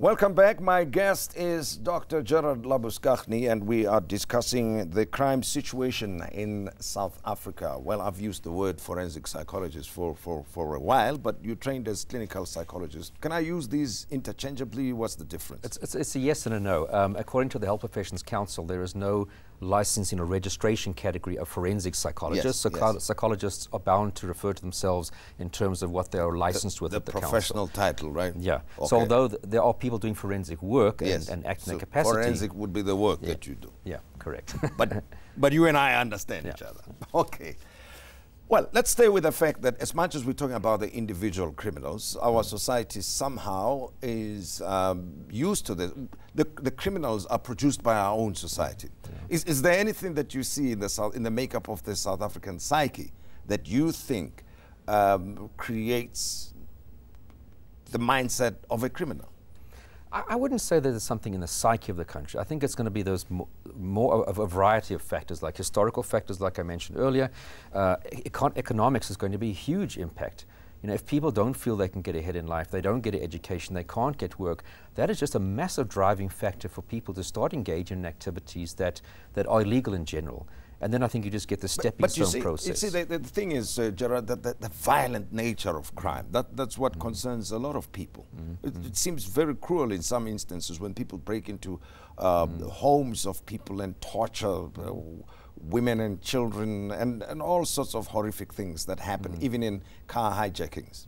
Welcome back. My guest is Dr. Gerald Labuschagne, and we are discussing the crime situation in South Africa. Well, I've used the word forensic psychologist for a while, but you trained as clinical psychologist. Can I use these interchangeably? What's the difference? It's a yes and a no. According to the Health Professions Council, there is no licensing or registration category of forensic psychologists. Psychologists are bound to refer to themselves in terms of what they are licensed with at the council. The professional title, right? Yeah. Okay. So although there are people doing forensic work and act in their capacity. Forensic would be the work that you do. Yeah, correct. but you and I understand each other. Okay. Well, let's stay with the fact that as much as we're talking about the individual criminals, our society somehow is used to this. The criminals are produced by our own society. Yeah. Is there anything that you see in the makeup of the South African psyche that you think creates the mindset of a criminal? I wouldn't say that there's something in the psyche of the country. I think it's going to be those more of a variety of factors, like historical factors, like I mentioned earlier. Economics is going to be a huge impact. You know, if people don't feel they can get ahead in life, they don't get an education, they can't get work, that is just a massive driving factor for people to start engaging in activities that are illegal in general. And then I think you just get the stepping stone process. You see, the thing is, Gerard, that the violent nature of crime, that's what concerns a lot of people. It seems very cruel in some instances when people break into homes of people and torture women and children and all sorts of horrific things that happen, even in car hijackings.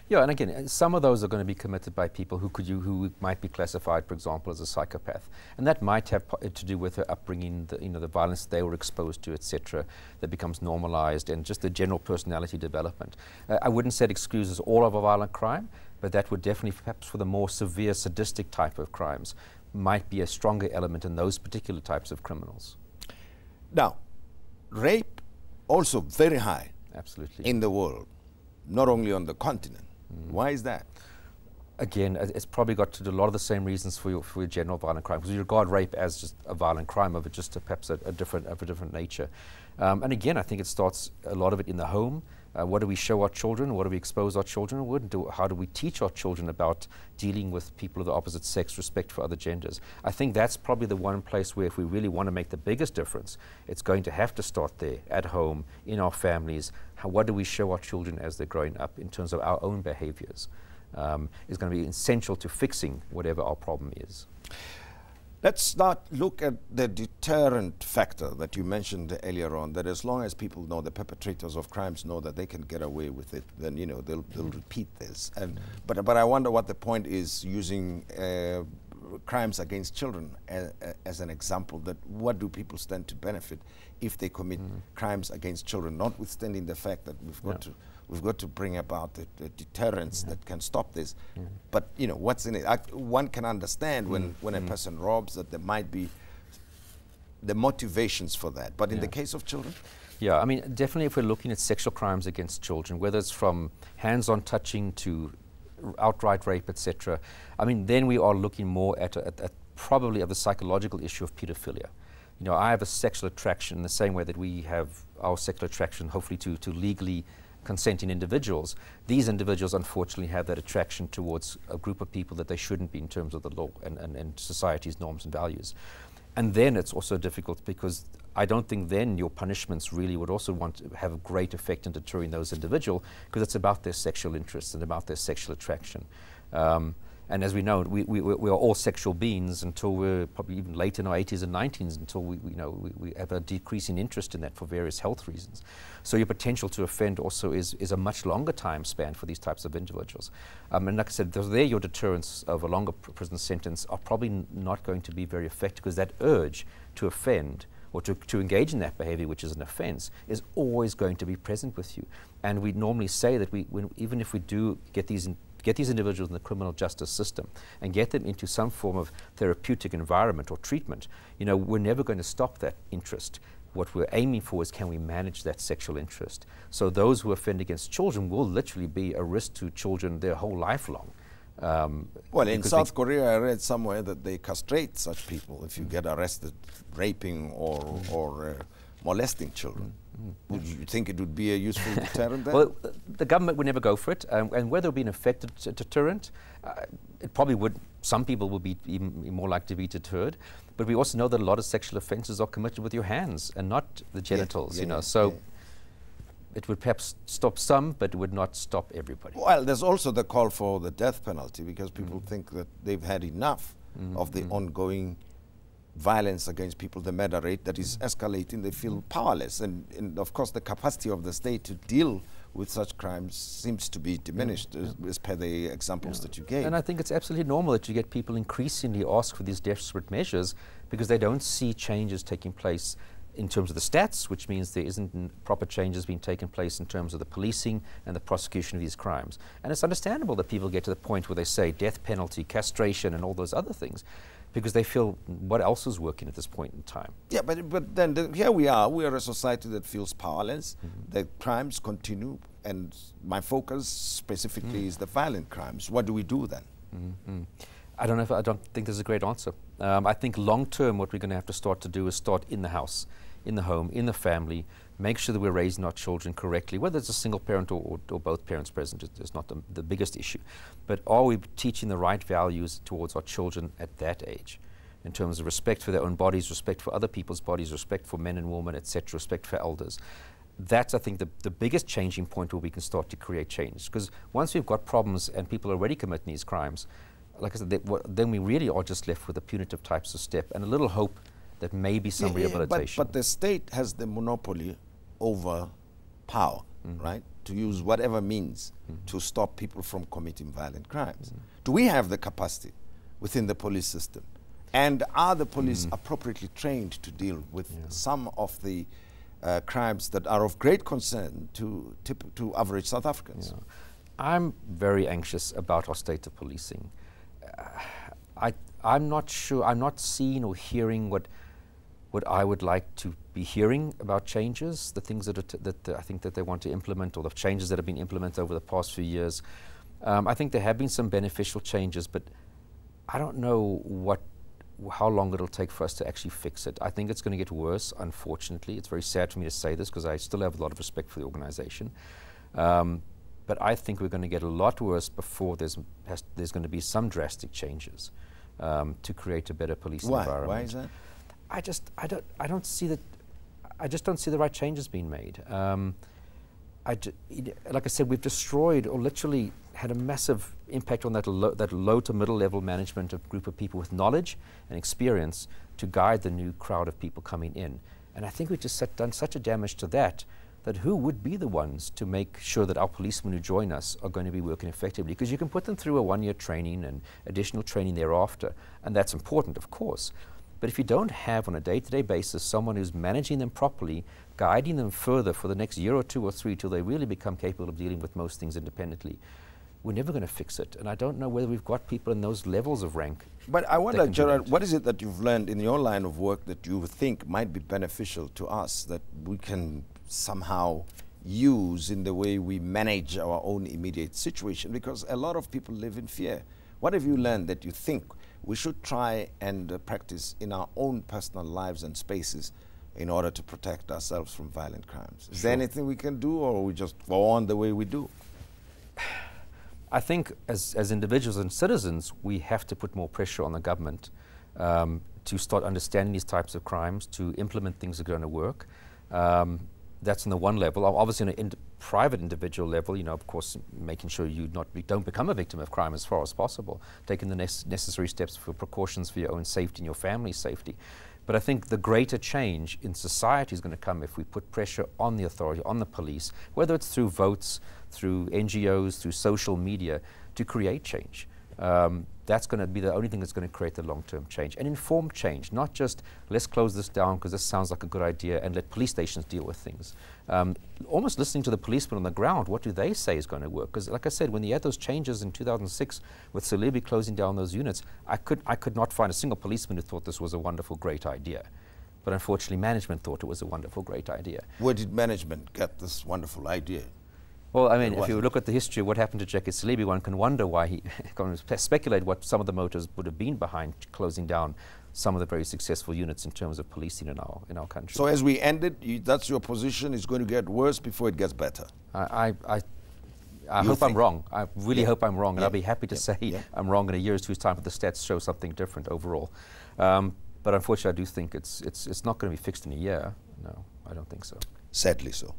Yeah, and again, some of those are going to be committed by people who might be classified, for example, as a psychopath, and that might have to do with their upbringing, the violence they were exposed to, etc., that becomes normalized, and just the general personality development. I wouldn't say it excuses all of a violent crime, but that would definitely, perhaps for the more severe sadistic type of crimes, might be a stronger element in those particular types of criminals. Now, rape also very high in the world, not only on the continent. Why is that? Again, it's probably got to do a lot of the same reasons for your general violent crime, because you regard rape as just a violent crime of just perhaps of a different nature. And again, I think it starts a lot of it in the home. What do we show our children? What do we expose our children with? How do we teach our children about dealing with people of the opposite sex, respect for other genders? I think that's probably the one place where if we really want to make the biggest difference, it's going to have to start there, at home, in our families. What do we show our children as they're growing up in terms of our own behaviors? Is going to be essential to fixing whatever our problem is. Let's not look at the deterrent factor that you mentioned earlier on, that as long as people know, the perpetrators of crimes know that they can get away with it, then, you know, they'll repeat this. But I wonder what the point is using crimes against children as an example. That what do people stand to benefit if they commit crimes against children, notwithstanding the fact that we've got to bring about the deterrence that can stop this. But, you know, what's in it? One can understand when a person robs that there might be the motivations for that. But in the case of children? Yeah, I mean, definitely if we're looking at sexual crimes against children, whether it's from hands-on touching to outright rape, etc., I mean, then we are looking more at probably the psychological issue of pedophilia. You know, I have a sexual attraction in the same way that we have our sexual attraction, hopefully, to legally consenting individuals. These individuals unfortunately have that attraction towards a group of people that they shouldn't be in terms of the law and society's norms and values. And then it's also difficult because I don't think then your punishments really would also want to have a great effect in deterring those individuals, because it's about their sexual interests and about their sexual attraction. And as we know, we are all sexual beings until we're probably even late in our 80s and 90s, until we have a decreasing interest in that for various health reasons. So your potential to offend also is a much longer time span for these types of individuals. And like I said, there your deterrence of a longer prison sentence are probably not going to be very effective, because that urge to offend or to engage in that behavior, which is an offense, is always going to be present with you. And we normally say that even if we do get these individuals in the criminal justice system and get them into some form of therapeutic environment or treatment, you know, we're never going to stop that interest. What we're aiming for is, can we manage that sexual interest? So those who offend against children will literally be a risk to children their whole life long. Well, in South Korea, I read somewhere that they castrate such people if you get arrested raping or molesting children. Would you think it would be a useful deterrent then? Well, the government would never go for it, and whether it would be an effective deterrent, it probably would some people will be even more likely to be deterred. But we also know that a lot of sexual offences are committed with your hands and not the genitals, you know. So it would perhaps stop some, but it would not stop everybody. Well, there's also the call for the death penalty, because people think that they've had enough of the ongoing violence against people, the murder rate that is escalating. They feel powerless. And of course, the capacity of the state to deal with such crimes seems to be diminished, as per the examples that you gave. And I think it's absolutely normal that you get people increasingly ask for these desperate measures because they don't see changes taking place in terms of the stats, which means there isn't proper changes being taken place in terms of the policing and the prosecution of these crimes. And it's understandable that people get to the point where they say death penalty, castration, and all those other things, because they feel what else is working at this point in time. Yeah, but then here we are a society that feels powerless. The crimes continue, and my focus specifically is the violent crimes. What do we do then? I don't think there's a great answer. I think long term what we're going to have to start to do is start in the house, in the home, in the family, make sure that we're raising our children correctly, whether it's a single parent or both parents present. It's not the biggest issue. But are we teaching the right values towards our children at that age, in terms of respect for their own bodies, respect for other people's bodies, respect for men and women, etc., respect for elders? That's, I think, the biggest changing point where we can start to create change. Because once we've got problems and people are already committing these crimes, like I said, then we really are just left with the punitive types of step and a little hope that maybe some rehabilitation. But the state has the monopoly over power, right? To use whatever means to stop people from committing violent crimes. Do we have the capacity within the police system? And are the police appropriately trained to deal with some of the crimes that are of great concern to average South Africans? I'm very anxious about our state of policing. I'm not sure, I'm not seeing or hearing what I would like to be hearing about changes, the things that I think that they want to implement, or the changes that have been implemented over the past few years. I think there have been some beneficial changes, but I don't know how long it'll take for us to actually fix it. I think it's going to get worse, unfortunately. It's very sad for me to say this because I still have a lot of respect for the organization. But I think we're going to get a lot worse before there's going to be some drastic changes to create a better policing environment. Why is that? I don't see that. I just don't see the right changes being made. Like I said, we've destroyed or literally had a massive impact on that low to middle level management of group of people with knowledge and experience to guide the new crowd of people coming in. And I think we've just done such a damage to that who would be the ones to make sure that our policemen who join us are going to be working effectively? Because you can put them through a one-year training and additional training thereafter, and that's important, of course. But if you don't have on a day-to-day basis someone who's managing them properly, guiding them further for the next year or 2 or 3 till they really become capable of dealing with most things independently, we're never going to fix it. And I don't know whether we've got people in those levels of rank. But I wonder, Gerald, what is it that you've learned in your line of work that you think might be beneficial to us, that we can somehow use in the way we manage our own immediate situation? Because a lot of people live in fear. What have you learned that you think we should try and practice in our own personal lives and spaces in order to protect ourselves from violent crimes? Is there anything we can do, or we just go on the way we do? I think as individuals and citizens, we have to put more pressure on the government to start understanding these types of crimes, to implement things that are going to work. That's on the one level. Obviously, on a private individual level, you know, of course, making sure you don't become a victim of crime as far as possible, taking the necessary steps for precautions for your own safety and your family's safety. But I think the greater change in society is going to come if we put pressure on the authority, on the police, whether it's through votes, through NGOs, through social media, to create change. That's going to be the only thing that's going to create the long-term change. And informed change, not just let's close this down because this sounds like a good idea and let police stations deal with things. Almost listening to the policemen on the ground, what do they say is going to work? Because like I said, when you had those changes in 2006 with Salebi closing down those units, I could not find a single policeman who thought this was a wonderful, great idea. But unfortunately, management thought it was a wonderful, great idea. Where did management get this wonderful idea? Well, I mean, if you look at the history of what happened to Jackie Salebi, one can wonder why he can speculate what some of the motives would have been behind closing down some of the very successful units in terms of policing in our country. So as we end it, that's your position, it's going to get worse before it gets better? I I hope I'm wrong. I really hope I'm wrong, and I'll be happy to say I'm wrong in a year or two's time if the stats show something different overall. But unfortunately, I do think it's not going to be fixed in a year. No, I don't think so. Sadly so.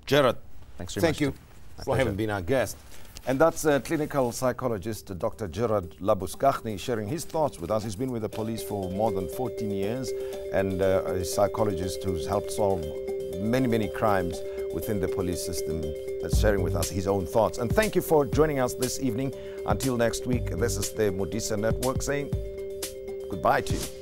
Gerald, thanks very much. Thank you for having been our guest. And that's clinical psychologist Dr. Gerald Labuschagne sharing his thoughts with us. He's been with the police for more than 14 years and a psychologist who's helped solve many, many crimes within the police system, that's sharing with us his own thoughts. And thank you for joining us this evening. Until next week, this is the Modise Network saying goodbye to you.